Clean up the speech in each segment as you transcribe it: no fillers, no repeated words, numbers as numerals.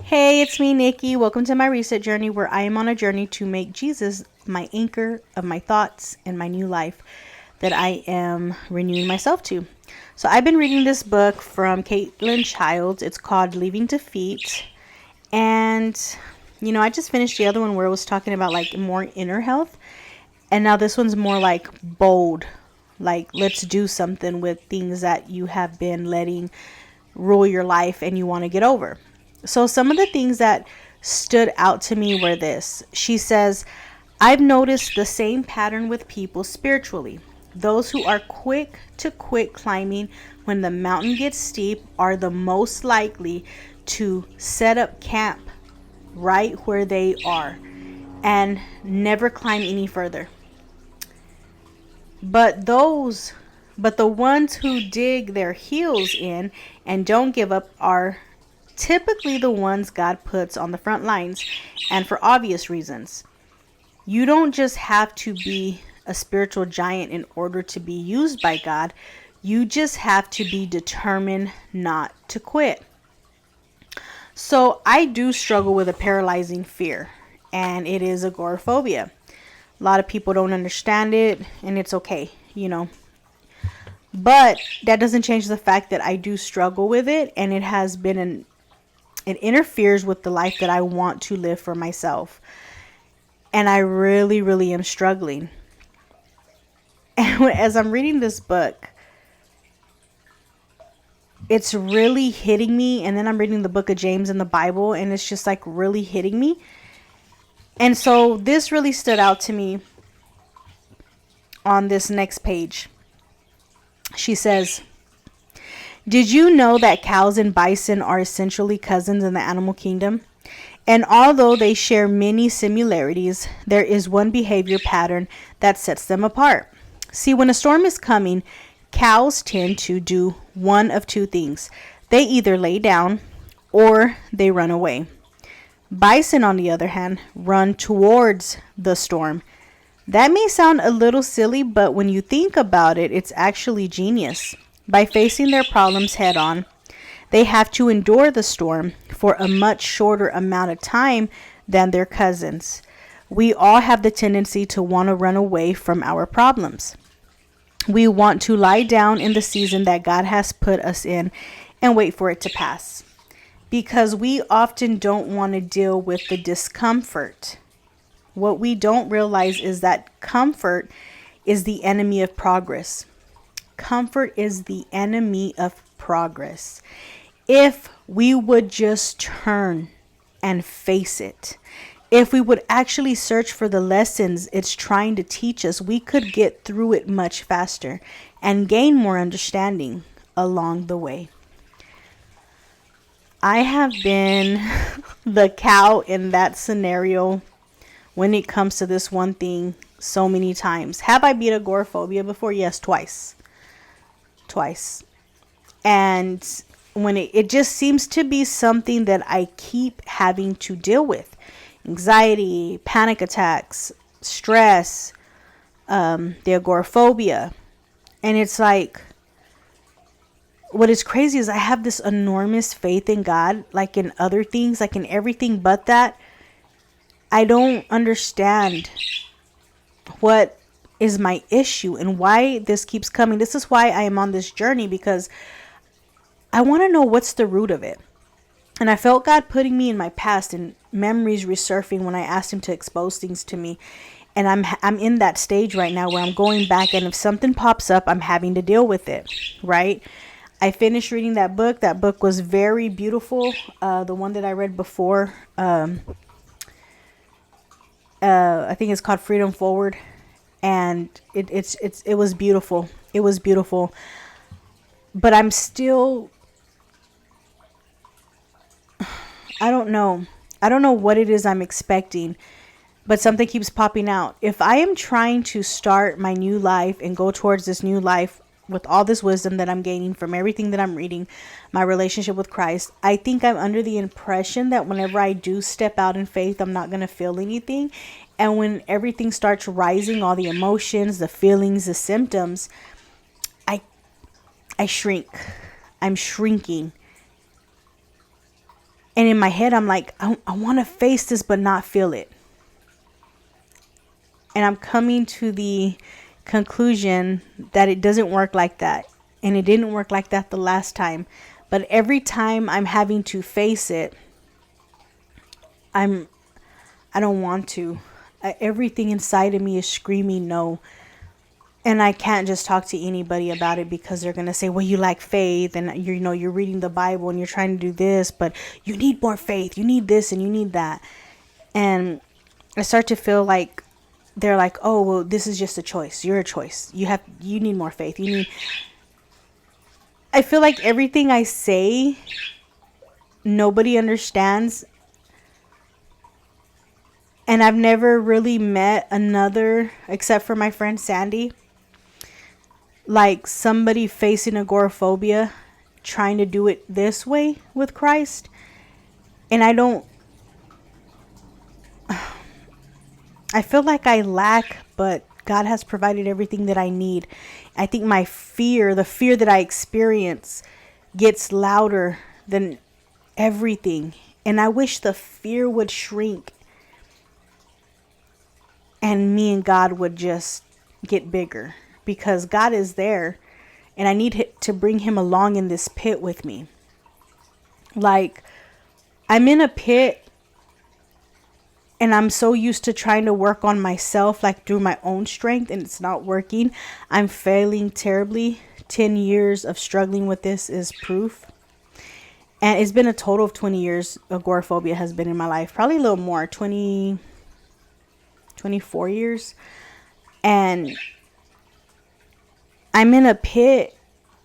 Hey, it's me, Nikki. Welcome to my reset journey where I am on a journey to make Jesus my anchor of my thoughts and my new life that I am renewing myself to. So, I've been reading this book from Caitlin Childs. It's called Leaving Defeat. And, I just finished the other one where it was talking about like more inner health. And now this one's more like bold. Like, let's do something with things that you have been letting rule your life and you want to get over. So some of the things that stood out to me were this. She says, I've noticed the same pattern with people spiritually. Those who are quick to quit climbing when the mountain gets steep are the most likely to set up camp right where they are and never climb any further. But the ones who dig their heels in and don't give up are typically the ones God puts on the front lines, and for obvious reasons. You don't just have to be a spiritual giant in order to be used by God. You just have to be determined not to quit. So I do struggle with a paralyzing fear, and it is agoraphobia. A lot of people don't understand it, and it's okay. But that doesn't change the fact that I do struggle with it, and it interferes with the life that I want to live for myself. And I really, really am struggling. And as I'm reading this book, it's really hitting me. And then I'm reading the book of James in the Bible, and it's just like really hitting me. And so this really stood out to me on this next page. She says, did you know that cows and bison are essentially cousins in the animal kingdom? And although they share many similarities, there is one behavior pattern that sets them apart. See, when a storm is coming, cows tend to do one of two things. They either lay down or they run away. Bison, on the other hand, run towards the storm. That may sound a little silly, but when you think about it, it's actually genius. By facing their problems head on, they have to endure the storm for a much shorter amount of time than their cousins. We all have the tendency to want to run away from our problems. We want to lie down in the season that God has put us in and wait for it to pass. Because we often don't want to deal with the discomfort. What we don't realize is that comfort is the enemy of progress. Comfort is the enemy of progress. If we would just turn and face it, if we would actually search for the lessons it's trying to teach us, we could get through it much faster and gain more understanding along the way. I have been the cow in that scenario when it comes to this one thing so many times. Have I beat agoraphobia before? Yes, twice. And when it just seems to be something that I keep having to deal with. Anxiety, panic attacks, stress, the agoraphobia. And it's like, what is crazy is I have this enormous faith in God, like in other things, like in everything but that. I don't understand what is my issue and why this keeps coming. This is why I am on this journey, because I want to know what's the root of it. And I felt God putting me in my past and memories resurfacing when I asked him to expose things to me. And I'm in that stage right now where I'm going back, and if something pops up, I'm having to deal with it, right? I finished reading that book. That book was very beautiful. The one that I read before, I think it's called Freedom Forward. And it was beautiful. It was beautiful. But I'm still, I don't know what it is I'm expecting, but something keeps popping out. If I am trying to start my new life and go towards this new life with all this wisdom that I'm gaining from everything that I'm reading, my relationship with Christ, I think I'm under the impression that whenever I do step out in faith, I'm not going to feel anything. And when everything starts rising, all the emotions, the feelings, the symptoms, I shrink. I'm shrinking. And in my head, I'm like, I want to face this, but not feel it. And I'm coming to the conclusion that it doesn't work like that. And it didn't work like that the last time. But every time I'm having to face it, I don't want to. Everything inside of me is screaming no. And I can't just talk to anybody about it, because they're going to say, well, you lack faith, and you're reading the Bible and you're trying to do this, but you need more faith. You need this and you need that. And I start to feel like they're like, oh, well, this is just a choice. You're a choice. You need more faith. I feel like everything I say, nobody understands. And I've never really met another, except for my friend Sandy, like somebody facing agoraphobia, trying to do it this way with Christ. And I feel like I lack, but God has provided everything that I need. I think my fear, the fear that I experience, gets louder than everything. And I wish the fear would shrink and me and God would just get bigger, because God is there and I need to bring him along in this pit with me. Like, I'm in a pit and I'm so used to trying to work on myself, like through my own strength, and it's not working. I'm failing terribly. 10 years of struggling with this is proof. And it's been a total of 20 years agoraphobia has been in my life. Probably a little more, 24 years. And I'm in a pit,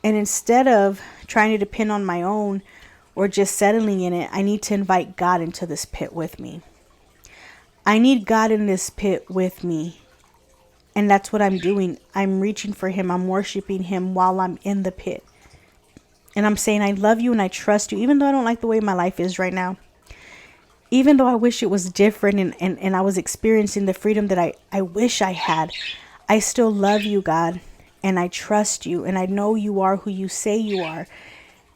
and instead of trying to depend on my own or just settling in it, I need to invite God into this pit with me. I need God in this pit with me. And that's what I'm doing. I'm reaching for him. I'm worshiping him while I'm in the pit. And I'm saying, I love you and I trust you, even though I don't like the way my life is right now. Even though I wish it was different and I was experiencing the freedom that I wish I had. I still love you, God. And I trust you. And I know you are who you say you are.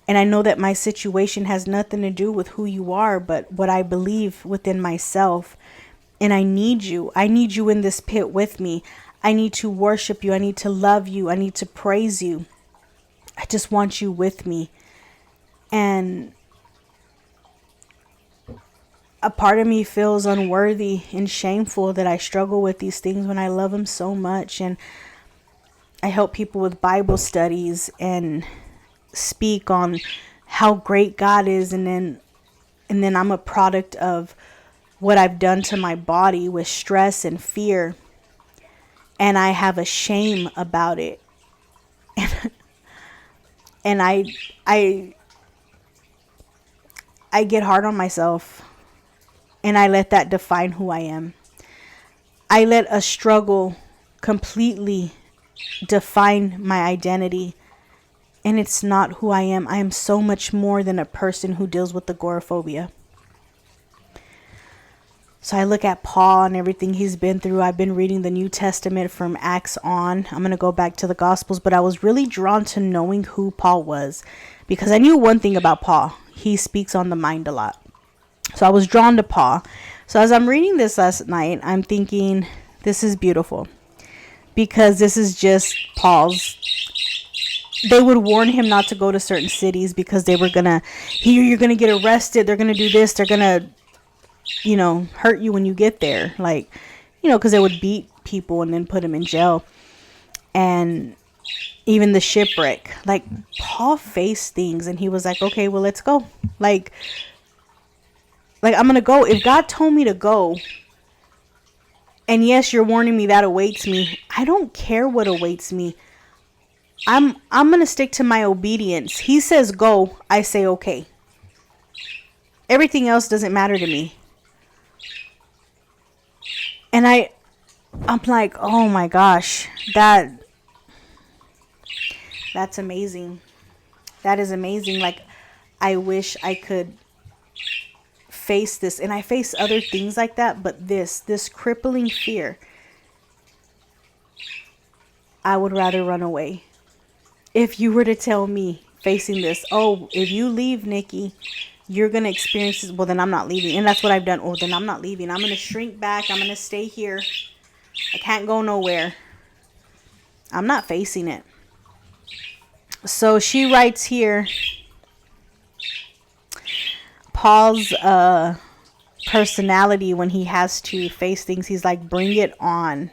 And I know that my situation has nothing to do with who you are, but what I believe within myself. And I need you. I need you in this pit with me. I need to worship you. I need to love you. I need to praise you. I just want you with me. And a part of me feels unworthy and shameful that I struggle with these things when I love him so much. And I help people with Bible studies and speak on how great God is. And then I'm a product of what I've done to my body with stress and fear. And I have a shame about it. And I get hard on myself. And I let that define who I am. I let a struggle completely define my identity. And it's not who I am. I am so much more than a person who deals with agoraphobia. So I look at Paul and everything he's been through. I've been reading the New Testament from Acts on. I'm going to go back to the Gospels, but I was really drawn to knowing who Paul was, because I knew one thing about Paul. He speaks on the mind a lot. So I was drawn to Paul. So as I'm reading this last night, I'm thinking, this is beautiful, because this is just Paul's. They would warn him not to go to certain cities because they were going to, here you're going to get arrested. They're going to do this. They're going to, hurt you when you get there. Like, because they would beat people and then put them in jail. And even the shipwreck. Like, Paul faced things and he was like, okay, well, let's go. Like I'm going to go. If God told me to go, and yes, you're warning me that awaits me, I don't care what awaits me. I'm going to stick to my obedience. He says go, I say okay. Everything else doesn't matter to me. And I'm like, oh my gosh, that's amazing. That is amazing. Like, I wish I could face this. And I face other things like that, but this crippling fear, I would rather run away. If you were to tell me facing this, oh, if you leave, Nikki, you're going to experience this. Well, then I'm not leaving. And that's what I've done. Oh, then I'm not leaving. I'm going to shrink back. I'm going to stay here. I can't go nowhere. I'm not facing it. So she writes here, Paul's personality when he has to face things, he's like, bring it on.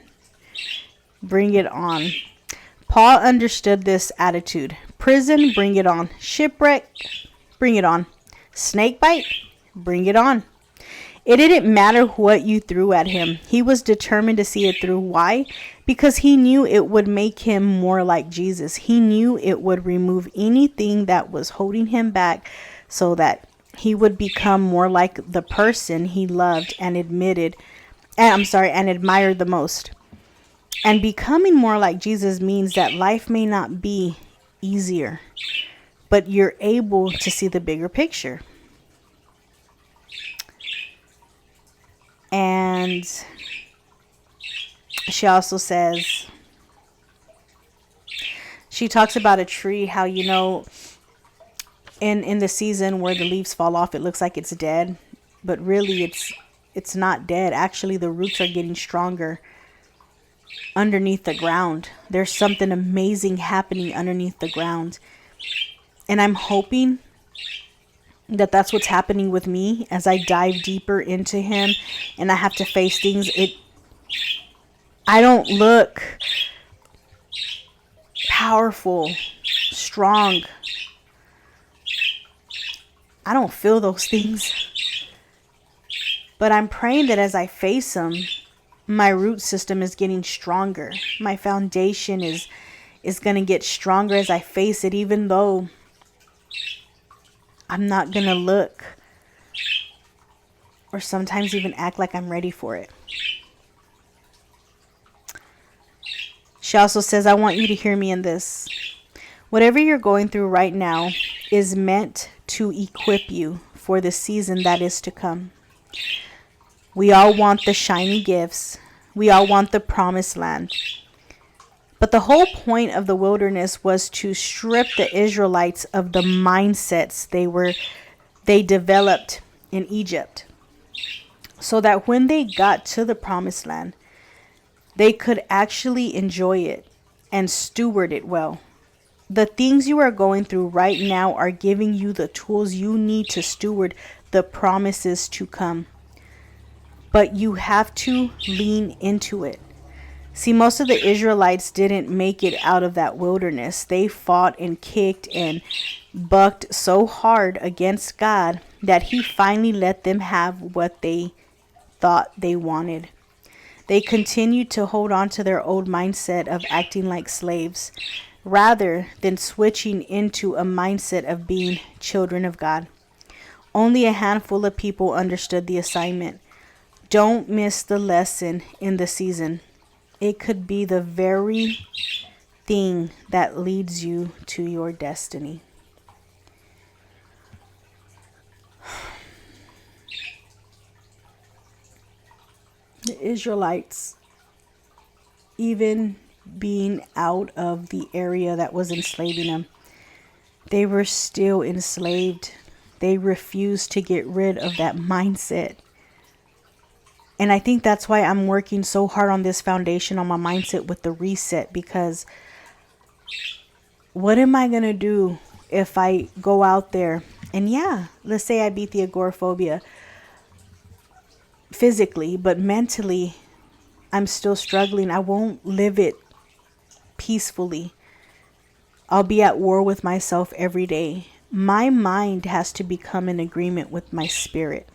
Bring it on. Paul understood this attitude. Prison, bring it on. Shipwreck, bring it on. Snake bite, bring it on. It didn't matter what you threw at him. He was determined to see it through. Why? Because he knew it would make him more like Jesus. He knew it would remove anything that was holding him back so that he would become more like the person he loved and admired the most. And becoming more like Jesus means that life may not be easier, but you're able to see the bigger picture. And she also says, she talks about a tree, how, you know, in the season where the leaves fall off, it looks like it's dead, but really it's not dead. Actually, the roots are getting stronger underneath the ground. There's something amazing happening underneath the ground. And I'm hoping that that's what's happening with me as I dive deeper into him and I have to face things. I don't look powerful, strong. I don't feel those things. But I'm praying that as I face them, my root system is getting stronger. My foundation is going to get stronger as I face it, even though I'm not going to look or sometimes even act like I'm ready for it. She also says, I want you to hear me in this. Whatever you're going through right now is meant to equip you for the season that is to come. We all want the shiny gifts. We all want the promised land. But the whole point of the wilderness was to strip the Israelites of the mindsets they developed in Egypt, so that when they got to the promised land, they could actually enjoy it and steward it well. The things you are going through right now are giving you the tools you need to steward the promises to come. But you have to lean into it. See, most of the Israelites didn't make it out of that wilderness. They fought and kicked and bucked so hard against God that he finally let them have what they thought they wanted. They continued to hold on to their old mindset of acting like slaves, rather than switching into a mindset of being children of God. Only a handful of people understood the assignment. Don't miss the lesson in the season. It could be the very thing that leads you to your destiny. The Israelites, even being out of the area that was enslaving them, they were still enslaved. They refused to get rid of that mindset. And I think that's why I'm working so hard on this foundation, on my mindset with the reset, because what am I going to do if I go out there and let's say I beat the agoraphobia physically, but mentally I'm still struggling. I won't live it peacefully. I'll be at war with myself every day. My mind has to become in agreement with my spirit.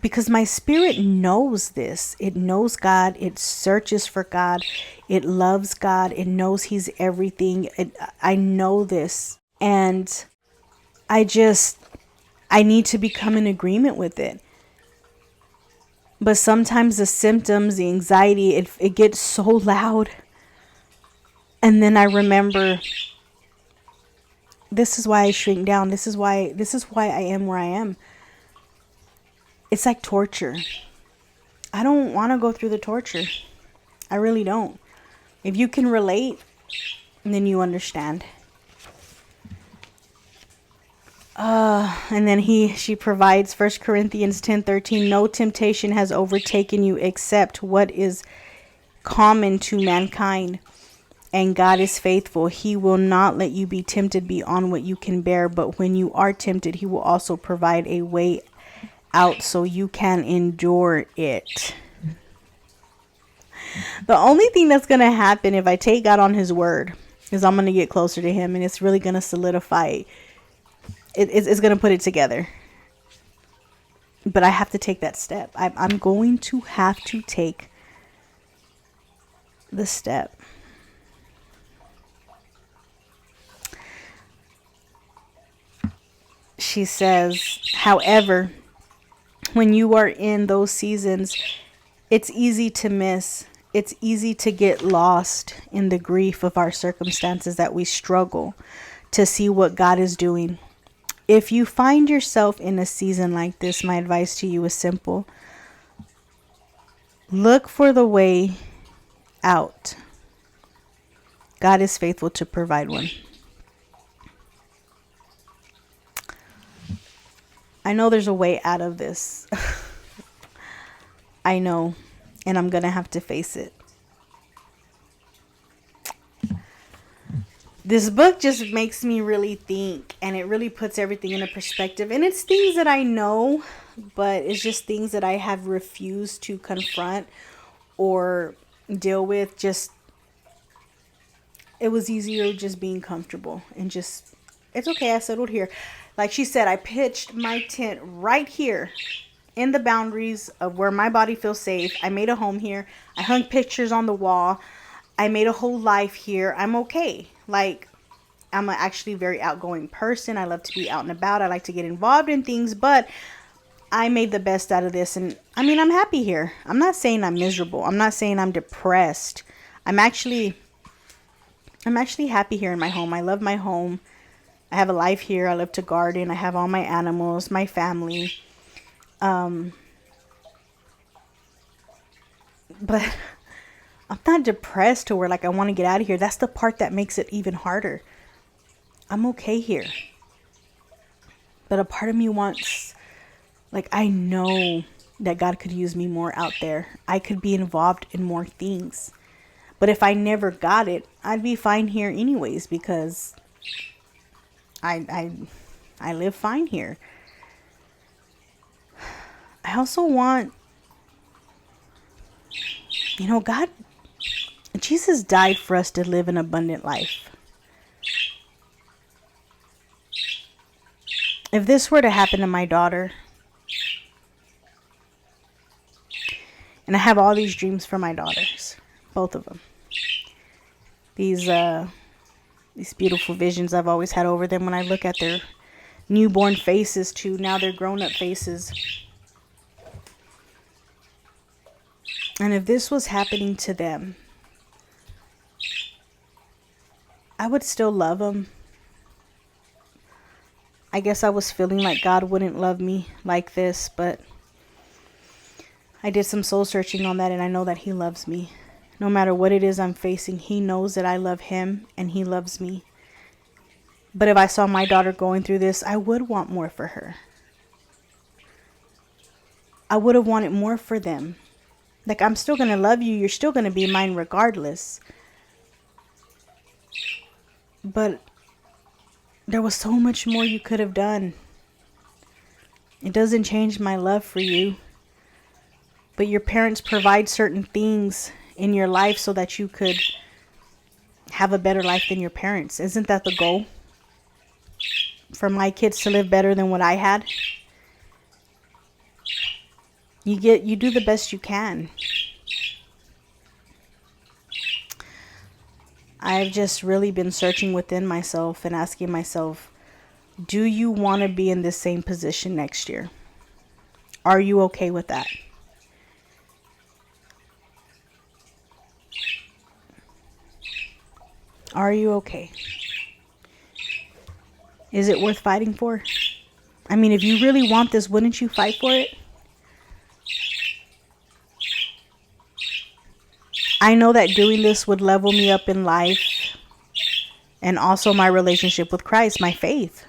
Because my spirit knows this. It knows God. It searches for God. It loves God. It knows he's everything. I know this. And I need to become in agreement with it. But sometimes the symptoms, the anxiety, it gets so loud. And then I remember, this is why I shrink down. This is why I am where I am. It's like torture. I don't want to go through the torture. I really don't. If you can relate, then you understand. And then she provides 1 Corinthians 10:13. No temptation has overtaken you except what is common to mankind. And God is faithful. He will not let you be tempted beyond what you can bear. But when you are tempted, he will also provide a way out so you can endure it. The only thing that's going to happen if I take God on his word is I'm going to get closer to him, and it's really going to solidify. It's going to put it together. But I have to take that step. I'm going to have to take the step. She says, however, when you are in those seasons, it's easy to miss. It's easy to get lost in the grief of our circumstances that we struggle to see what God is doing. If you find yourself in a season like this, my advice to you is simple. Look for the way out. God is faithful to provide one. I know there's a way out of this. I know, and I'm going to have to face it. This book just makes me really think, and it really puts everything in a perspective. And it's things that I know, but it's just things that I have refused to confront or deal with. Just, it was easier just being comfortable and just, it's okay, I settled here. Like she said, I pitched my tent right here in the boundaries of where my body feels safe. I made a home here. I hung pictures on the wall. I made a whole life here. I'm okay. Like, I'm actually very outgoing person. I love to be out and about. I like to get involved in things, but I made the best out of this. And I mean, I'm happy here. I'm not saying I'm miserable. I'm not saying I'm depressed. I'm actually happy here in my home. I love my home. I have a life here. I love to garden. I have all my animals, my family. But I'm not depressed to where like I want to get out of here. That's the part that makes it even harder. I'm okay here. But a part of me wants, like, I know that God could use me more out there. I could be involved in more things. But if I never got it, I'd be fine here anyways, because I live fine here. I also want, Jesus died for us to live an abundant life. If this were to happen to my daughter, and I have all these dreams for my daughters, both of them. These beautiful visions I've always had over them when I look at their newborn faces to now their grown-up faces. And if this was happening to them, I would still love them. I guess I was feeling like God wouldn't love me like this, but I did some soul searching on that, and I know that he loves me. No matter what it is I'm facing, he knows that I love him and he loves me. But if I saw my daughter going through this, I would want more for her. I would have wanted more for them. Like, I'm still going to love you. You're still going to be mine regardless. But there was so much more you could have done. It doesn't change my love for you. But your parents provide certain things in your life so that you could have a better life than your parents. Isn't that the goal? For my kids to live better than what I had? You do the best you can. I've just really been searching within myself and asking myself, do you want to be in this same position next year? Are you okay with that? Are you okay? Is it worth fighting for? I mean, if you really want this, wouldn't you fight for it? I know that doing this would level me up in life and also my relationship with Christ, my faith.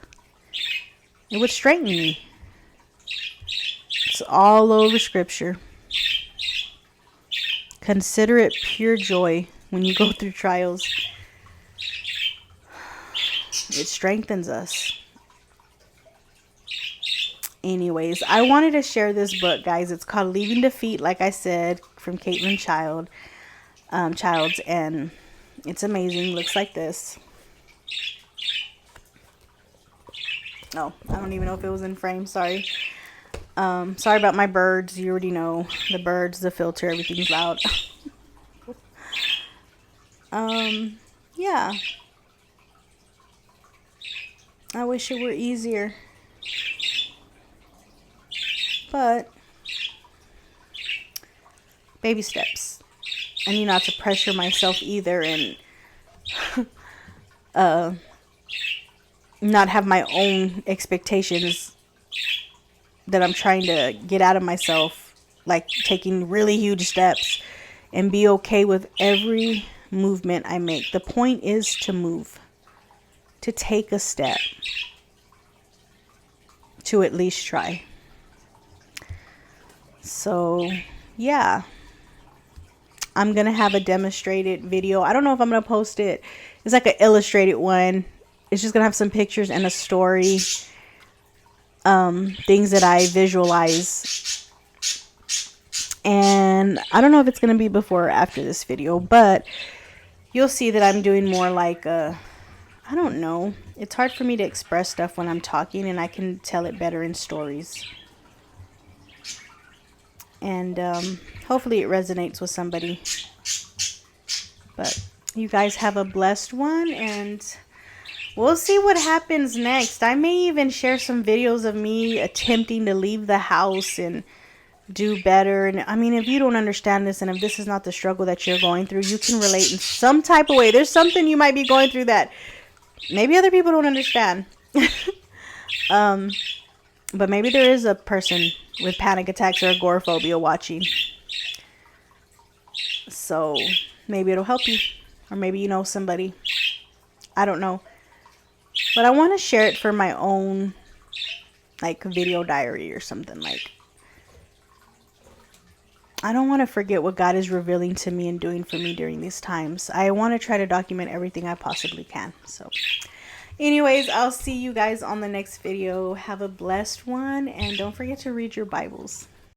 It would strengthen me. It's all over scripture. Consider it pure joy when you go through trials. It strengthens us. Anyways, I wanted to share this book, guys. It's called Leaving Defeat, like I said, from Caitlin Childs, and it's amazing. Looks like this. Oh, I don't even know if it was in frame. Sorry. Sorry about my birds. You already know the birds, the filter, everything's loud. Yeah. I wish it were easier. But baby steps. I need not to pressure myself either and not have my own expectations that I'm trying to get out of myself, like taking really huge steps, and be okay with every movement I make. The point is to move, to take a step, to at least try. So yeah, I'm gonna have a demonstrated video. I don't know if I'm gonna post it. It's like an illustrated one. It's just gonna have some pictures and a story, things that I visualize. And I don't know if it's gonna be before or after this video, but you'll see that I'm doing more like I don't know. It's hard for me to express stuff when I'm talking, and I can tell it better in stories. And hopefully it resonates with somebody. But you guys have a blessed one, and we'll see what happens next. I may even share some videos of me attempting to leave the house and do better. And I mean, if you don't understand this, and if this is not the struggle that you're going through, you can relate in some type of way. There's something you might be going through that maybe other people don't understand. But maybe there is a person with panic attacks or agoraphobia watching. So maybe it'll help you. Or maybe you know somebody. I don't know. But I want to share it for my own, like, video diary or something. Like, I don't want to forget what God is revealing to me and doing for me during these times. I want to try to document everything I possibly can. So anyways, I'll see you guys on the next video. Have a blessed one, and don't forget to read your Bibles.